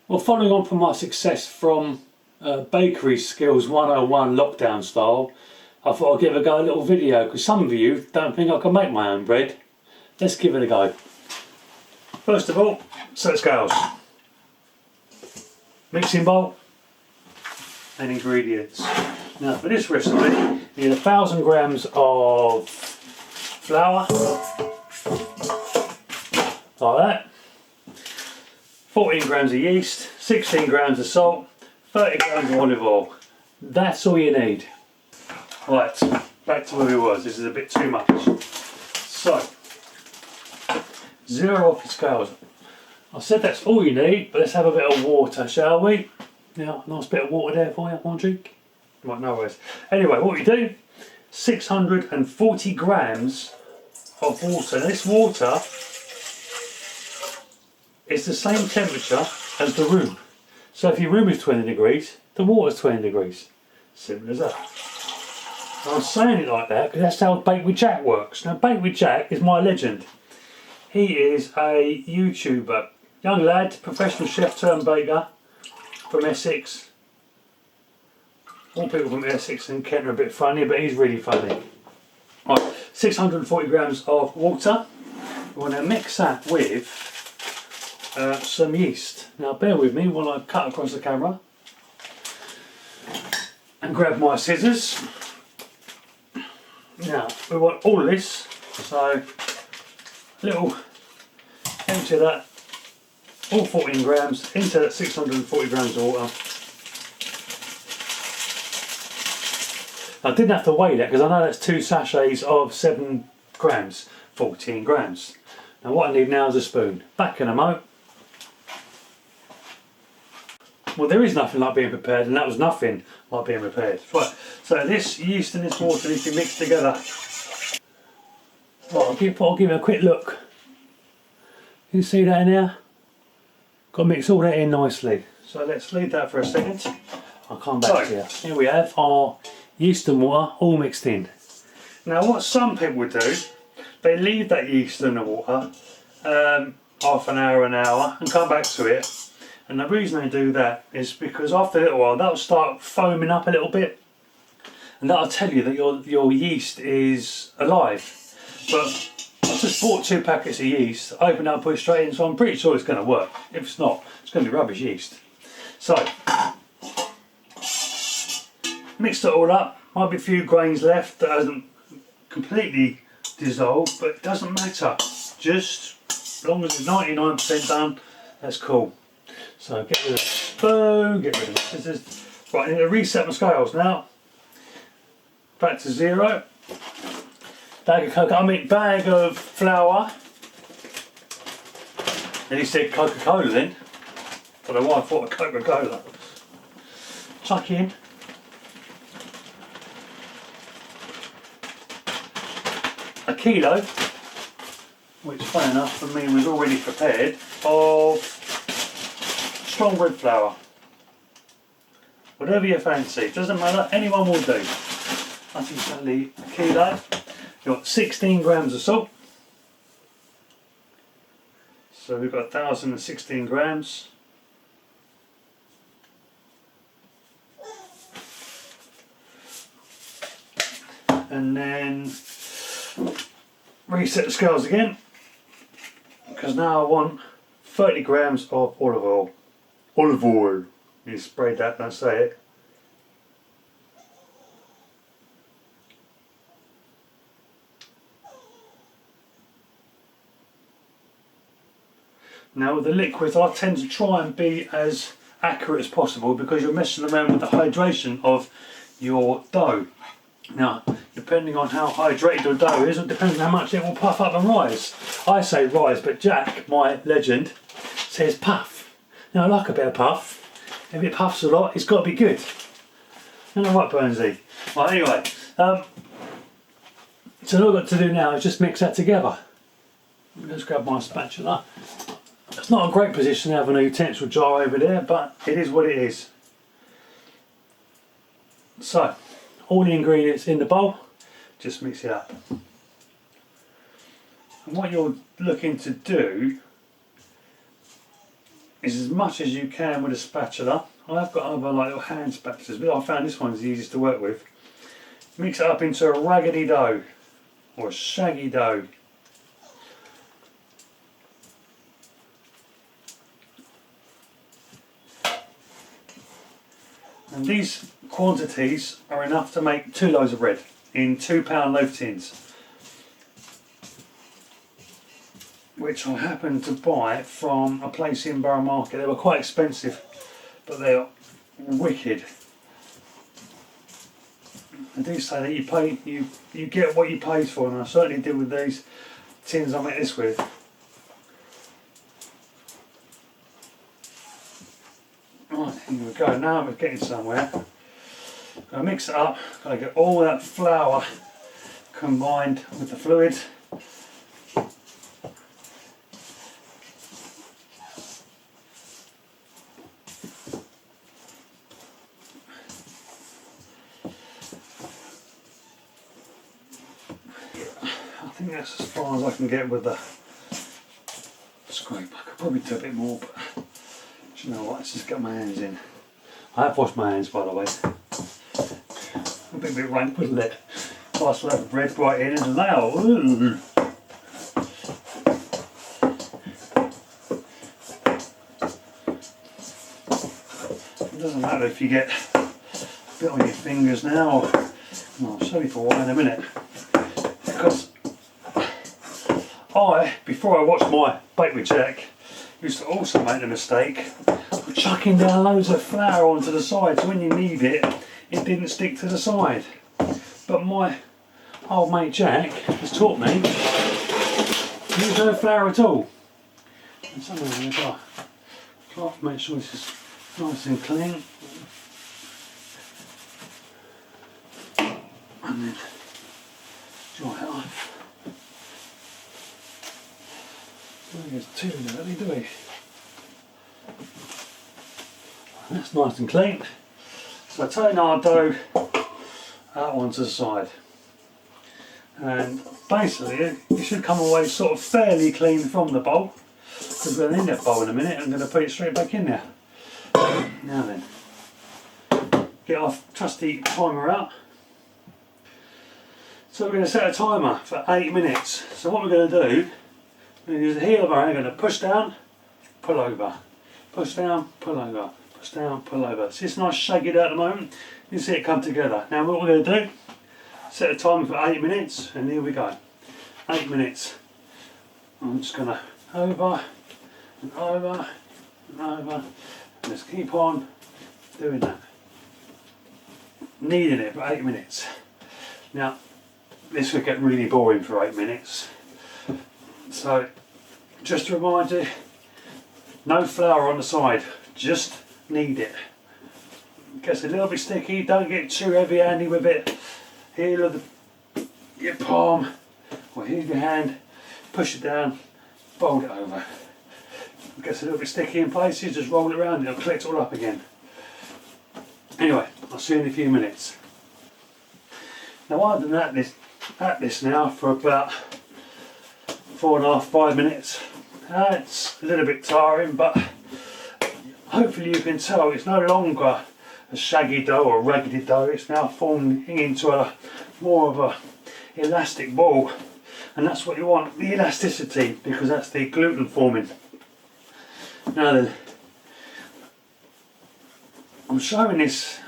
Well, following on from my success from Bakery Skills 101 lockdown style, I thought I'd give it a go, a little video, because some of you don't think I can make my own bread. Let's give it a go. First of all, set scales, mixing bowl and ingredients. Now for this recipe, you need 1,000 grams of flour, like that, 14 grams of yeast, 16 grams of salt, 30 grams of olive oil. That's all you need. Right, back to where we was. This is a bit too much. So, zero off your scales. I said that's all you need, but let's have a bit of water, shall we? Now, nice bit of water there for you. Want a drink? Right, no worries. Anyway, what you do, 640 grams of water. Now, this water is the same temperature as the room. So if your room is 20 degrees, the water's 20 degrees. Simple as that. I'm saying it like that because that's how Bake with Jack works. Now, Bake with Jack is my legend. He is a YouTuber, young lad, professional chef turned baker from Essex. All people from Essex and Kent are a bit funny, but he's really funny. Right, 640 grams of water. We want to mix that with some yeast. Now bear with me while I cut across the camera and grab my scissors. Now we want all of this, so a little empty that, all 14 grams into that 640 grams of water. I didn't have to weigh that because I know that's 2 sachets of 7 grams, 14 grams. Now what I need now is a spoon. Back in a mo. Well, there is nothing like being prepared, and that was nothing like being prepared. Right, so this yeast and this water need to be mixed together. Right, I'll give it a quick look. You see that in there? Got to mix all that in nicely. So let's leave that for a second. I'll come back to you. Here we have our yeast and water all mixed in. Now what some people do, they leave that yeast and the water half an hour, and come back to it. And the reason they do that is because after a little while that'll start foaming up a little bit, and that'll tell you that your yeast is alive. But I just bought 2 packets of yeast, opened up, put it straight in, so I'm pretty sure it's going to work. If it's not, it's going to be rubbish yeast. So, mixed it all up. Might be a few grains left that hasn't completely dissolved, but it doesn't matter. Just as long as it's 99% done, that's cool. So get rid of the spoon, get rid of the scissors. Right, I need to reset my scales now. Back to 0. Bag of flour. And he said Coca-Cola then. I don't know why I thought of Coca-Cola. Chuck in. A kilo, which funny enough for me was already prepared, of strong bread flour. Whatever you fancy, doesn't matter, anyone will do. I think exactly a kilo. You've got 16 grams of salt. So we've got 1,016 grams. And then reset the scales again, because now I want 30 grams of olive oil. Olive oil. You spray that, don't say it. Now with the liquids, I tend to try and be as accurate as possible because you're messing around with the hydration of your dough. Now, depending on how hydrated your dough is, it depends on how much it will puff up and rise. I say rise, but Jack, my legend, says puff. Now I like a bit of puff. If it puffs a lot, it's got to be good. Isn't that right, Burnsy? Well, anyway, so all I've got to do now is just mix that together. Let's grab my spatula. It's not a great position to have an utensil jar over there, but it is what it is. So, all the ingredients in the bowl, just mix it up. And what you're looking to do is as much as you can with a spatula. I've got other like little hand spatulas, but I found this one's the easiest to work with. Mix it up into a raggedy dough or a shaggy dough. And these quantities are enough to make 2 loaves of bread in £2 loaf tins, which I happened to buy from a place in Borough Market. They were quite expensive, but they are wicked. I do say that you get what you pay for, and I certainly did with these tins I make this with. Right, here we go. Now we're getting somewhere. I mix it up. Gotta get all that flour combined with the fluid. I think that's as far as I can get with the scrape. I could probably do a bit more, but do you know what? Let's just get my hands in. I have washed my hands, by the way. A bit rank, wasn't it? Nice loaf of bread right in and now. Ooh. It doesn't matter if you get a bit on your fingers now. I'll show you for why in a minute. Because before I watched my Bake with Jack, used to also make the mistake of chucking down loads of flour onto the side, so when you need it, it didn't stick to the side. But my old mate Jack has taught me use no flour at all. And somewhere I'm going to go. Cloth, make sure this is nice and clean. And then dry it off. Don't think it's too dirty, do we? That's nice and clean. So I turn our dough out onto the side. And basically you should come away sort of fairly clean from the bowl, because we're in that bowl in a minute. I'm going to put it straight back in there. Now then, get our trusty timer out. So we're going to set a timer for 8 minutes. So what we're going to do, we're going to use the heel of our hand, we're going to push down, pull over, push down, pull over, push down, pull over. See, it's nice shaggy at the moment. You see it come together. Now what we're going to do, set a timer for 8 minutes, and here we go. 8 minutes. I'm just going to over and over and over, and just keep on doing that. Kneading it for 8 minutes. Now this will get really boring for 8 minutes. So just to remind you, no flour on the side, just knead it. It gets a little bit sticky, don't get too heavy handy with it. Heel of your palm or heel of your hand, push it down, fold it over. It gets a little bit sticky in places, just roll it around and it'll collect it all up again. Anyway, I'll see you in a few minutes. Now I've been at this now for about 4.5 to 5 minutes. It's a little bit tiring, but hopefully you can tell it's no longer a shaggy dough or a raggedy dough. It's now formed into a more of a elastic ball, and that's what you want, the elasticity, because that's the gluten forming. Now then, I'm showing this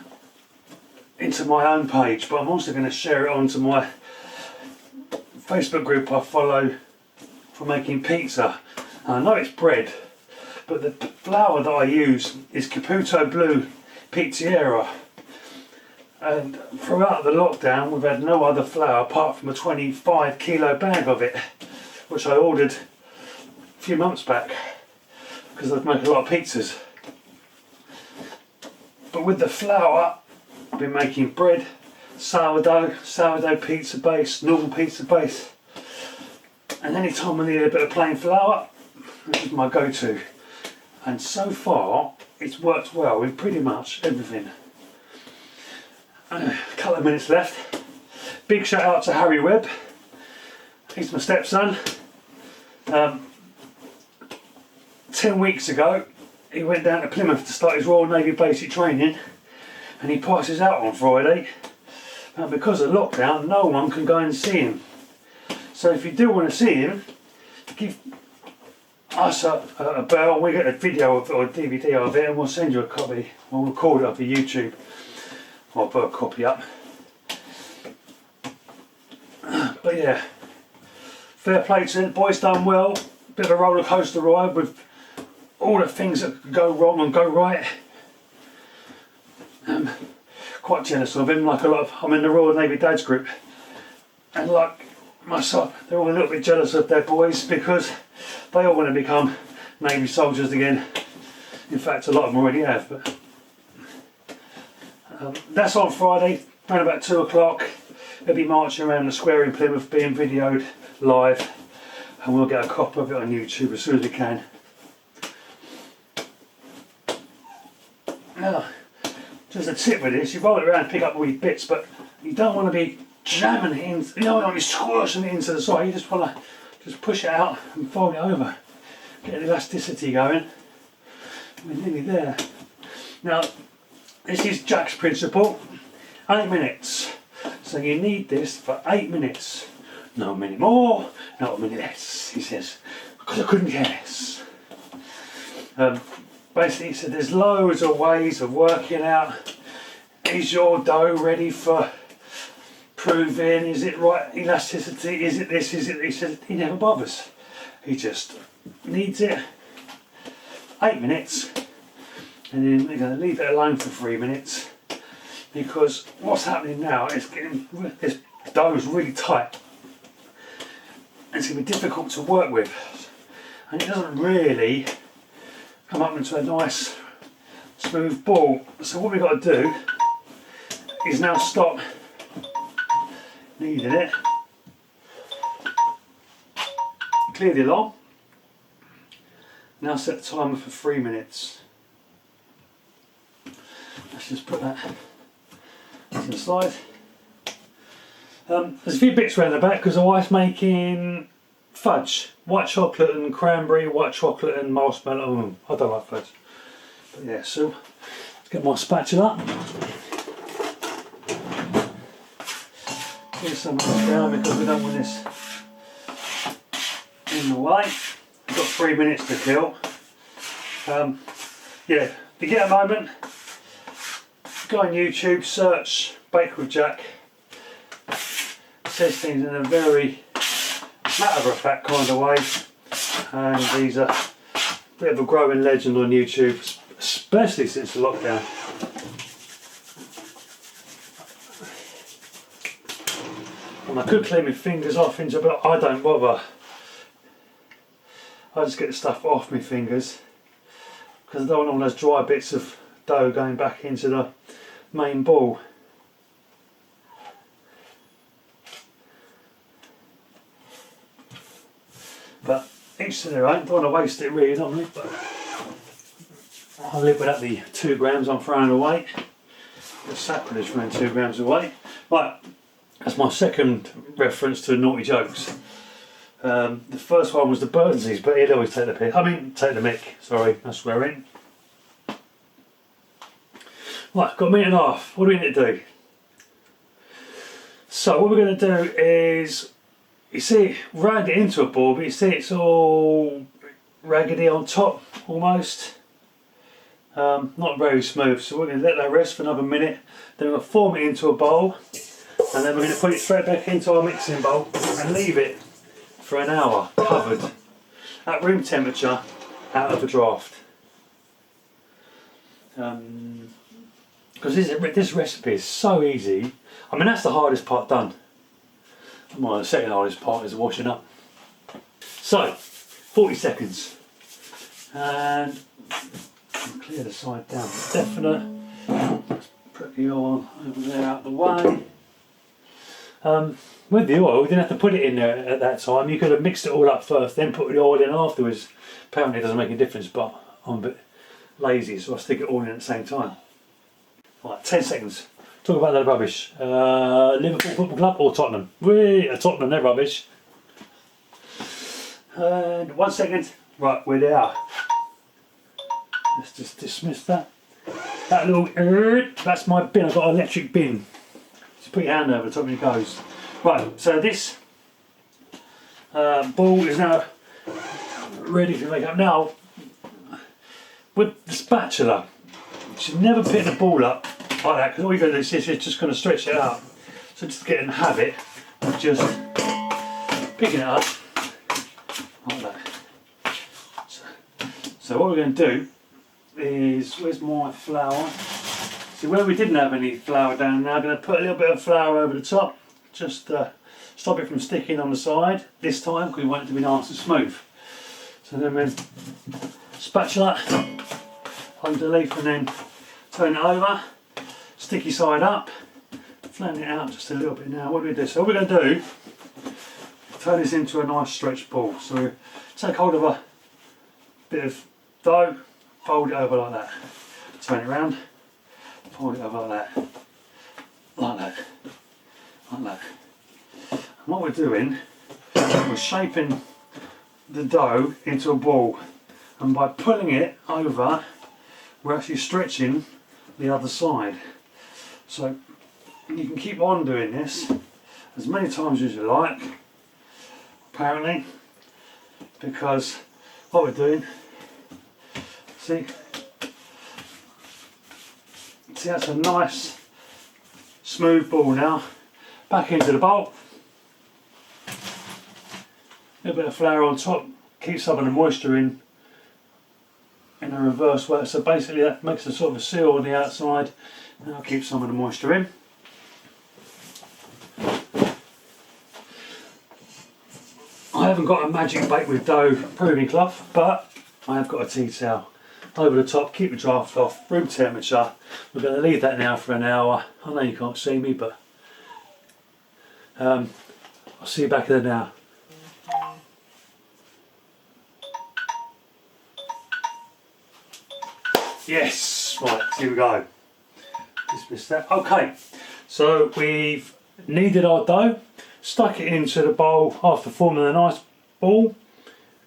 into my own page, but I'm also going to share it onto my Facebook group I follow for making pizza. And I know it's bread, but the flour that I use is Caputo Blue Pizzeria. And throughout the lockdown we've had no other flour apart from a 25 kilo bag of it, which I ordered a few months back because I'd make a lot of pizzas. But with the flour I've been making bread, sourdough pizza base, normal pizza base, and any time I need a bit of plain flour, this is my go-to. And so far it's worked well with pretty much everything. A couple of minutes left. Big shout out to Harry Webb, he's my stepson. 10 weeks ago he went down to Plymouth to start his Royal Navy basic training, and he passes out on Friday. And because of lockdown, no one can go and see him. So if you do want to see him, give us a bell. We get a video of, or a DVD of it, and we'll send you a copy. We'll record it up for YouTube. I'll put a copy up. But yeah, fair play to the boys, done well. Bit of a roller coaster ride with all the things that could go wrong and go right. Quite jealous of him, like a lot of, I'm in the Royal Navy Dads group, and like myself, they're all a little bit jealous of their boys because they all want to become Navy soldiers again. In fact, a lot of them already have. But that's on Friday, around about 2 o'clock. They'll be marching around the square in Plymouth, being videoed live, and we'll get a copy of it on YouTube as soon as we can. Now, just a tip with this, you roll it around and pick up all your bits, but you don't want to be jamming it in, you don't want to be squashing it into the side. You just want to just push it out and fold it over. Get the elasticity going. We're nearly there. Now, this is Jack's principle, 8 minutes. So you need this for 8 minutes. Not a minute more, not a minute less, he says, because I couldn't care less. Basically, he said there's loads of ways of working out, is your dough ready for proving, is it right elasticity, is it this, is it, he said he never bothers. He just needs it. 8 minutes, and then we're going to leave it alone for 3 minutes, because what's happening now is getting, this dough is really tight. It's going to be difficult to work with, and it doesn't really come up into a nice smooth ball. So what we've got to do is now stop kneading it, clear the alarm, now set the timer for 3 minutes. Let's just put that to the side. There's a few bits around the back because the wife's making fudge, white chocolate and cranberry, white chocolate and marshmallow. I don't like fudge, but yeah. So let's get my spatula. Here's some of this down because we don't want this in the way. We've got 3 minutes to kill. Yeah, if you get a moment, go on YouTube, search Bake with Jack. Says things in a very matter-of-fact kind of way, and he's a bit of a growing legend on YouTube, especially since the lockdown. And I could clean my fingers off, but I don't bother. I just get the stuff off my fingers because I don't want all those dry bits of dough going back into the main ball. But each to their own, don't want to waste it really, don't we? But I'll live without the 2 grams I'm throwing away. It's sacrilege throwing 2 grams away. Right, that's my second reference to naughty jokes. The first one was the Burnsies, but he'd always take the piss. I mean, take the mick, sorry, that's swearing. Right, got a minute and a half. What do we need to do? So what we're going to do is, you see, round it into a ball, but you see it's all raggedy on top, almost. Not very smooth, so we're going to let that rest for another minute. Then we're going to form it into a bowl, and then we're going to put it straight back into our mixing bowl and leave it for an hour, covered, at room temperature, out of a draft. Because this recipe is so easy. I mean, that's the hardest part done. Well, the second hardest part is washing up. So, 40 seconds. And clear the side down with definite. Put the oil over there out of the way. With the oil, we didn't have to put it in there at that time. You could have mixed it all up first, then put the oil in afterwards. Apparently it doesn't make a difference, but I'm a bit lazy, so I stick it all in at the same time. Right, 10 seconds. Talk about that rubbish. Liverpool Football Club or Tottenham? Tottenham, they're rubbish. And 1 second. Right, we're there. Let's just dismiss that. That little, that's my bin. I've got an electric bin. Just put your hand over the top and it goes. Right, so this ball is now ready to make up. Now, with the spatula, you should never pick the ball up like that, because all you're going to do is just going to stretch it out. So just get in the habit of just picking it up like that. So what we're going to do is, where's my flour? See, where we didn't have any flour down there, I'm going to put a little bit of flour over the top, just stop it from sticking on the side this time, because we want it to be nice and smooth. So then we spatula underneath and then turn it over, sticky side up, flatten it out just a little bit now. What do we do? So what we're going to do, turn this into a nice stretched ball. So we take hold of a bit of dough, fold it over like that, turn it around, fold it over like that, like that, like that. And what we're doing, we're shaping the dough into a ball, and by pulling it over, we're actually stretching the other side. So you can keep on doing this as many times as you like, apparently, because what we're doing, see that's a nice smooth ball now. Back into the bowl, a little bit of flour on top, keep some of the moisture in a reverse way. So basically that makes a sort of a seal on the outside, and I'll keep some of the moisture in. I haven't got a magic bake with dough proving cloth, but I have got a tea towel over the top, keep the draft off, room temperature. We're going to leave that now for an hour. I know you can't see me, but I'll see you back in an hour. Yes, right, here we go. Dismiss that. Okay, so we've kneaded our dough, stuck it into the bowl after forming a nice ball,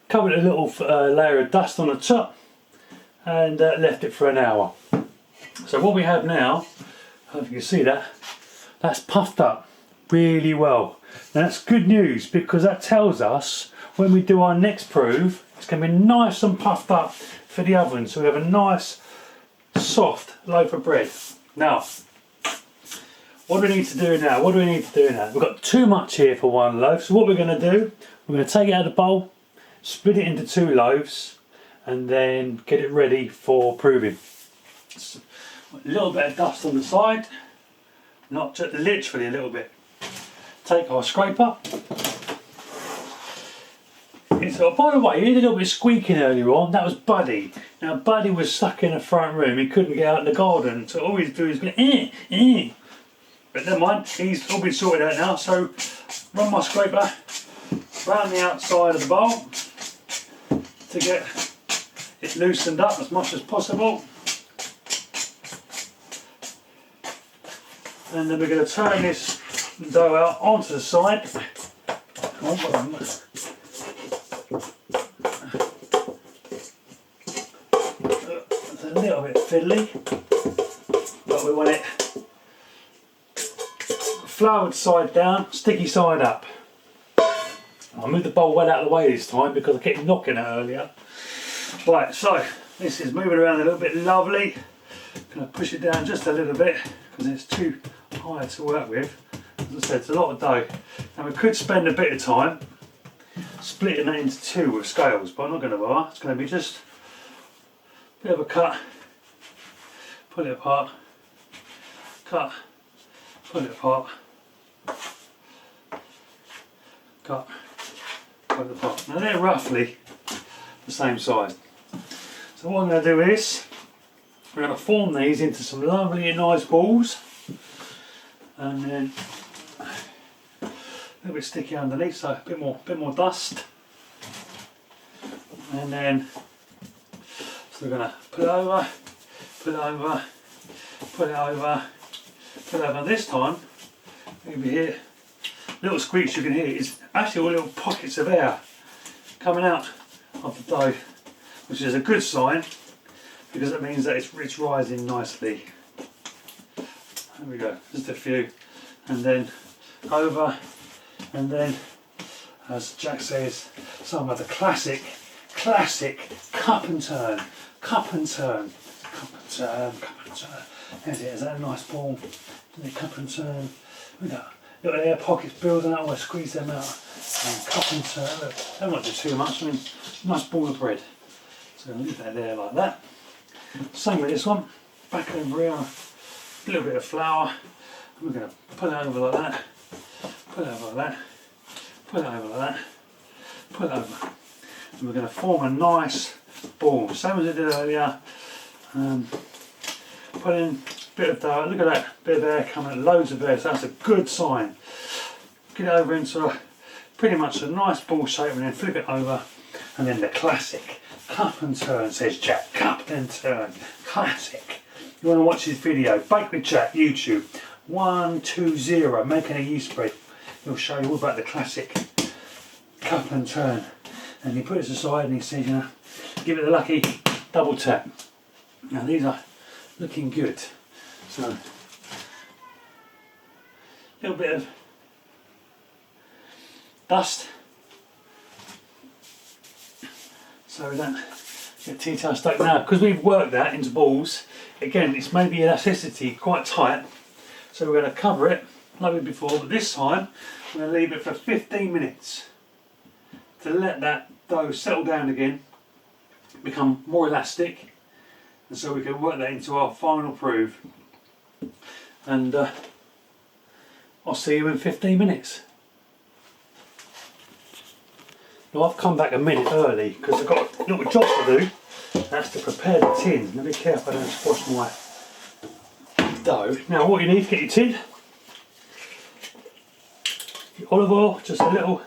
covered a little layer of dust on the top, and left it for an hour. So what we have now, I don't know if you can see that, that's puffed up really well. Now that's good news, because that tells us when we do our next prove, it's going to be nice and puffed up for the oven, so we have a nice soft loaf of bread. Now, what do we need to do now? We've got too much here for one loaf, so what we're going to do, we're going to take it out of the bowl, split it into 2 loaves, and then get it ready for proving. A little bit of dust on the side, not just literally a little bit. Take our scraper. By the way, you heard a little bit of squeaking earlier on. That was Buddy. Now Buddy was stuck in the front room. He couldn't get out in the garden, so all he'd do is go But never mind, he's all been sorted out now. So run my scraper round the outside of the bowl to get it loosened up as much as possible. And then we're going to turn this dough out onto the side. It's a little bit fiddly, but we want it floured side down, sticky side up. I'll move the bowl well out of the way this time because I kept knocking it earlier. Right, so this is moving around a little bit lovely. Going to push it down just a little bit because it's too high to work with. As I said, it's a lot of dough. Now we could spend a bit of time splitting that into 2 with scales, but I'm not going to bother. It's going to be just a bit of a cut, pull it apart, cut, pull it apart, cut, pull it apart. Now they're roughly the same size. So what I'm going to do is, we're going to form these into some lovely and nice balls, and then a little bit sticky underneath, so a bit more dust, and then so we're going to put it over, put it over, put it over, put it over. This time, maybe here, little squeaks you can hear is actually all little pockets of air coming out of the dough, which is a good sign because it means that it's rising nicely. There we go, just a few, and then over, and then, as Jack says, some of the classic cup and turn, cup and turn, cup and turn, cup and turn. There's it, is that a nice ball? And the cup and turn. Look at that, air pockets building up, I squeeze them out. And cup and turn, look, don't want to do too much, I mean, nice ball of bread. So I'll leave that there like that. Same with this one, back over here, a little bit of flour. And we're going to put it over like that, put it over like that, put it over like that, put it over. And we're going to form a nice ball, same as I did earlier. Put in a bit of dough, look at that, bit of air coming, loads of air, so that's a good sign. Get it over into pretty much a nice ball shape and then flip it over. And then the classic cup and turn, says Jack, cup and turn, classic. You want to watch this video, Bake with Jack, YouTube, 120, making a yeast bread. He'll show you all about the classic cup and turn. And he puts it aside and he says, you know, give it the lucky double tap. Now these are looking good. So, a little bit of dust. So we don't get tea towel stuck now. Because we've worked that into balls, again, it's maybe elasticity quite tight. So we're going to cover it like we did before, but this time we're going to leave it for 15 minutes to let that dough settle down again, become more elastic, and so we can work that into our final proof. And I'll see you in 15 minutes. Now I've come back a minute early because I've got a little job to do. That's to prepare the tin. Now be careful I don't squash my dough. Now what you need to get your tin, your olive oil, just a little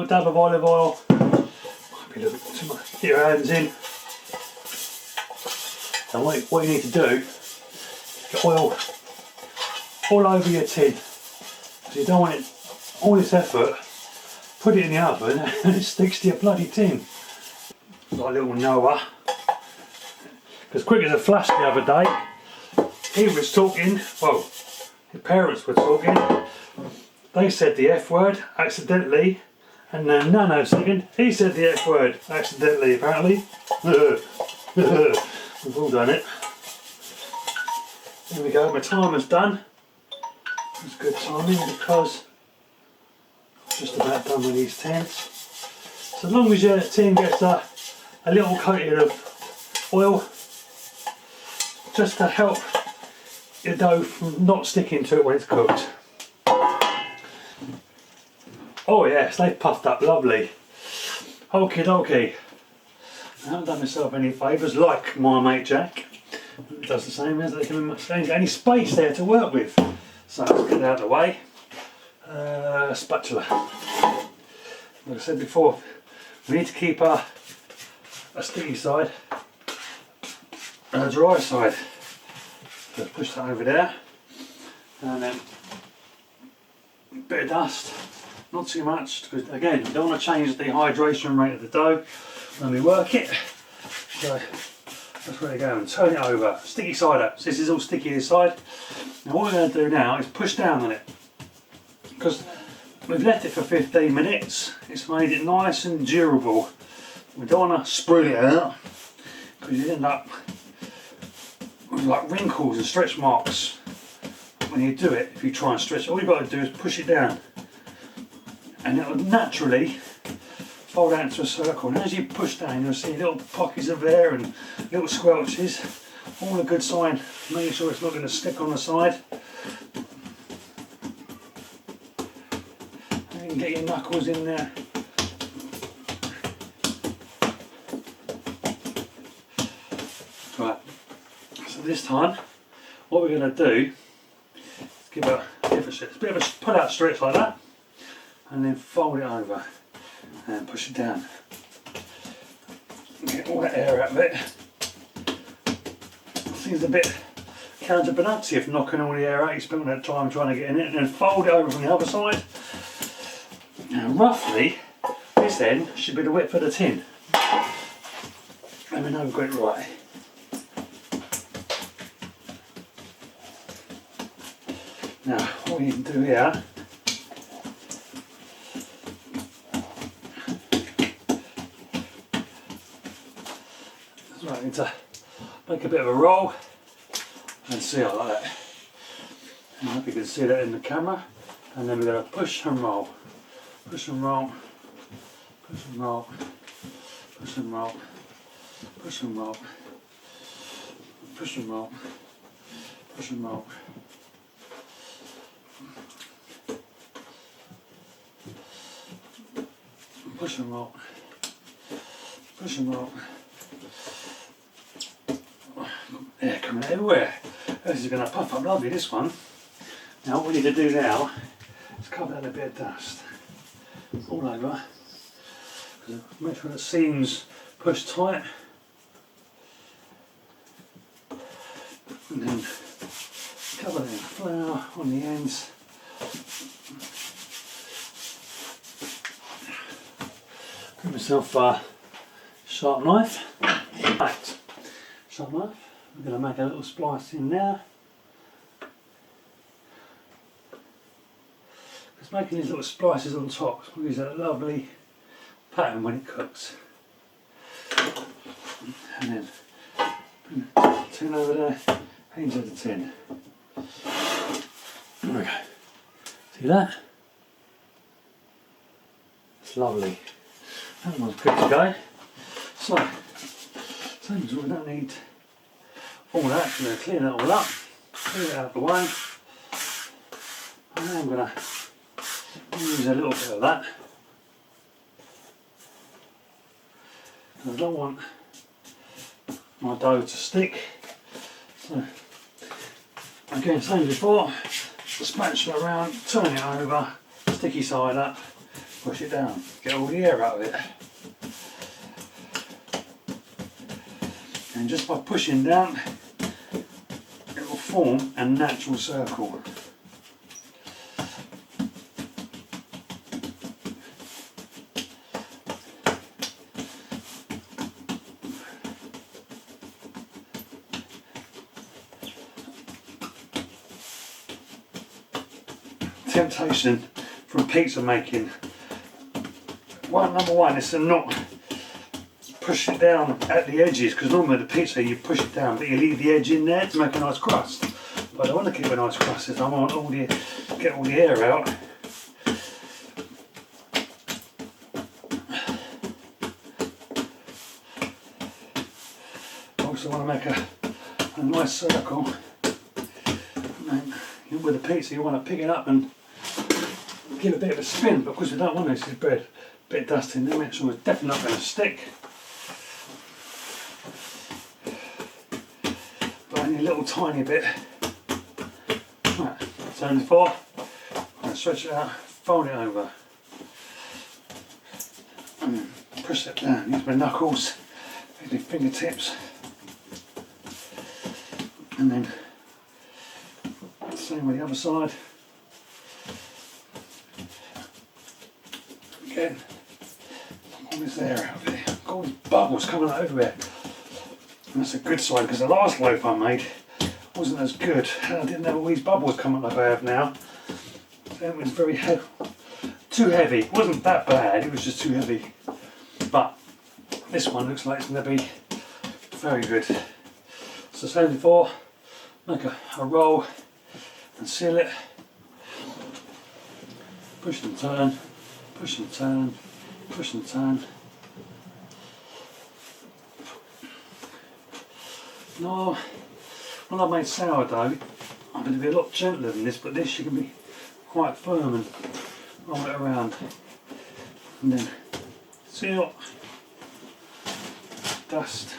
dab of olive oil. Might be a little bit too much. Get your hands in. And what you need to do, get oil all over your tin. So you don't want it, all this effort, put it in the oven and it sticks to your bloody tin. Like little Noah. Because quick as a flash the other day, he was talking, well, his parents were talking, they said the F word accidentally, and then nanosecond, he said the F word accidentally apparently. We've all done it. There we go, my timer's done. It's good timing because I'm just about done with these tins. So as long as your tin gets a little coating of oil, just to help your dough from not sticking to it when it's cooked. Oh yes, they've puffed up lovely. Okie dokie. I haven't done myself any favours like my mate Jack. He does the same, as they can get any space there to work with. So let's get it out of the way. Spatula. Like I said before, we need to keep a sticky side and a dry side. So push that over there, and then a bit of dust, not too much, because again, you don't want to change the hydration rate of the dough when we work it. So that's where we go, and turn it over, sticky side up. So this is all sticky this side. Now what we're going to do now is push down on it, because we've left it for 15 minutes. It's made it nice and durable. We don't want to spread it out, because you end up with like wrinkles and stretch marks when you do it. If you try and stretch it, all you've got to do is push it down, and it will naturally fold out into a circle. And as you push down, you'll see little pockets of air and little squelches. All a good sign, making sure it's not going to stick on the side. And you can get your knuckles in there. Right, so this time what we're going to do is give a bit of a pull out stretch like that, and then fold it over and push it down. Get all that air out of it. Seems a bit counterproductive knocking all the air out. You spent all that time trying to get in it, and then fold it over from the other side. Now roughly this end should be the width of the tin. And me know we've got it right. Now, what we can do here is I need to make a bit of a roll and seal like that. And I hope you can see that in the camera. And then we're going to push and roll. Push and roll. Push and roll. Push and roll. Push and roll. Push and roll. Push and roll. Push and roll. Push and roll. Yeah, coming everywhere. This is going to puff up lovely, this one. Now what we need to do now is cover that in a bit of dust all over. Make sure the seams push tight. And then cover it in flour on the ends. Grab myself a sharp knife. Right, sharp knife. I'm going to make a little splice in there. Just making these little splices on top gives a lovely pattern when it cooks. And then bring the tin over there, into the tin. There we go. See that? It's lovely. That one's good to go. So, same as we don't need all that. I'm going to clean that all up, clear it out of the way. And then I'm going to use a little bit of that. I don't want my dough to stick. So, again, same as before, the spatula around, turn it over, sticky side up, push it down, get all the air out of it. And just by pushing down, it will form a natural circle. Temptation from pizza making. Number one is to not push it down at the edges, because normally with the pizza you push it down but you leave the edge in there to make a nice crust. But I don't want to keep a nice crust, I want get all the air out. I also want to make a nice circle. And then with the pizza you want to pick it up and give a bit of a spin, because we don't want this bread a bit dust in there, so it's definitely not going to stick. But only a little tiny bit. Right, turn it forward, and stretch it out, fold it over, and then push it down. Use my knuckles, use my fingertips, and then same with the other side. Again, all this air out of it, got all these bubbles coming out everywhere. And that's a good sign, because the last loaf I made wasn't as good. I didn't have all these bubbles coming like I have now. It was very heavy, too heavy. It wasn't that bad, it was just too heavy. But this one looks like it's going to be very good. So same as before, make a roll and seal it. Push and turn. Push and turn, push and turn. No, when I made sourdough, I'm going to be a lot gentler than this, but this you can be quite firm and roll it around. And then seal, dust.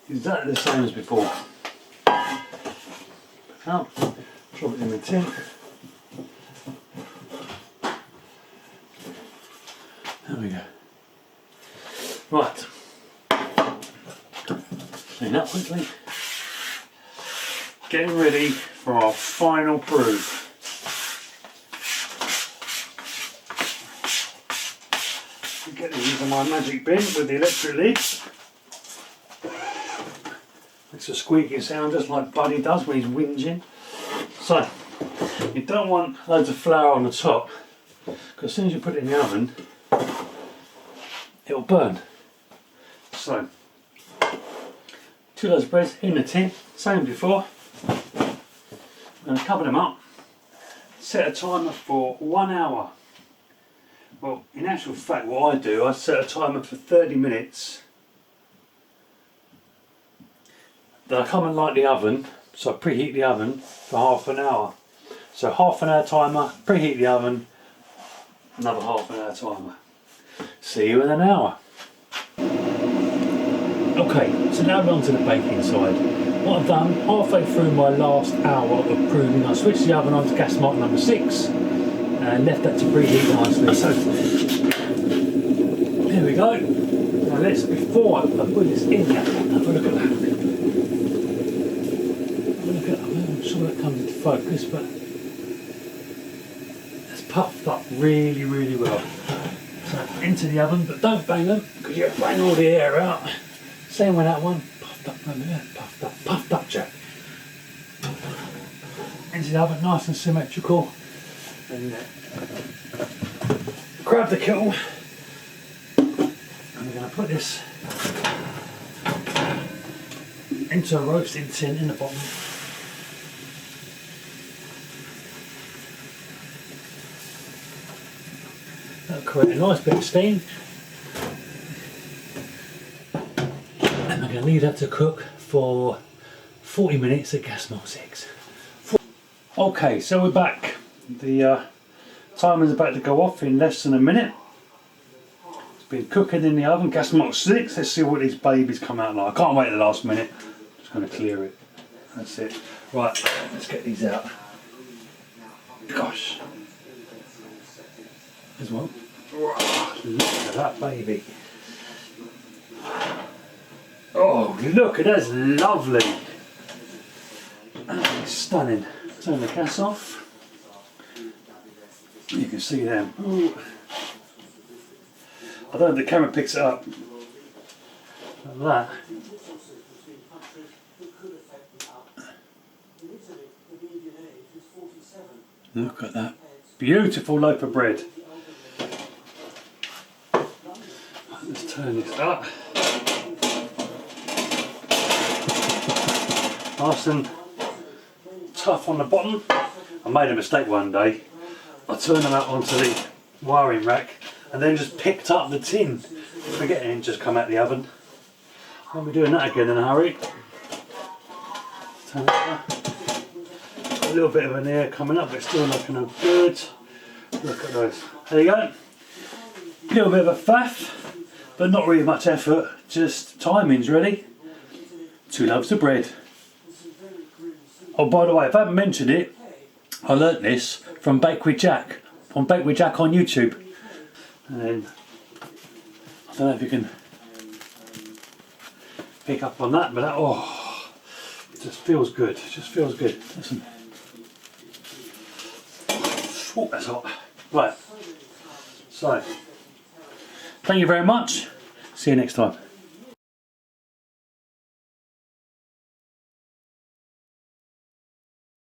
Exactly the same as before. out, drop it in the tin. There we go. Right. Clean up quickly. Getting ready for our final brew. Get these into my magic bin with the electric lids. Makes a squeaky sound just like Buddy does when he's whinging. So, you don't want loads of flour on the top, because as soon as you put it in the oven, it'll burn. So, 2 loaves of bread in the tin, same as before. I'm going to cover them up, set a timer for 1 hour. Well, in actual fact, what I do, I set a timer for 30 minutes. Then I come and light the oven, so I preheat the oven for half an hour. So half an hour timer, preheat the oven, another half an hour timer. See you in an hour. Okay, so now we're on to the baking side. What I've done, halfway through my last hour of proving, I switched the oven on to gas mark number 6 and left that to preheat nicely. So, there we go. Now let's, before I put this in the oven, have a look at that. I'm sure that comes into focus, but it's puffed up really, really well. So into the oven, but don't bang them, because you'll bang all the air out. Same with that one, puffed up, puffed up, Jack. Into the oven, nice and symmetrical. And grab the kettle, and we're going to put this into a roasting tin in the bottom. That'll create a nice bit of steam. And we're going to leave that to cook for 40 minutes at gas mark 6. Okay, so we're back. The timer's about to go off in less than a minute. It's been cooking in the oven, gas mark 6. Let's see what these babies come out like. I can't wait the last minute. Just going to clear it. That's it. Right, let's get these out. Gosh. There's one. Look at that baby. Oh, look at that, that's lovely. That's stunning. Turn the gas off. You can see them. Ooh. I don't know if the camera picks it up. Like that. Look at that. Beautiful loaf of bread. Let's turn this up. Nice and tough on the bottom. I made a mistake one day. I turned them out onto the wiring rack and then just picked up the tin, forgetting it just come out the oven. I'll be doing that again in a hurry. Turn it up. A little bit of an air coming up, but it's still looking good. Look at those. There you go. A little bit of a faff, but not really much effort, just timing's ready. 2 loaves of bread. Oh, by the way, if I haven't mentioned it, I learnt this from Bake with Jack, on Bake with Jack on YouTube. And then, I don't know if you can pick up on that, but that, oh, it just feels good, it just feels good. Listen. Oh, that's hot. Right, so, thank you very much, see you next time.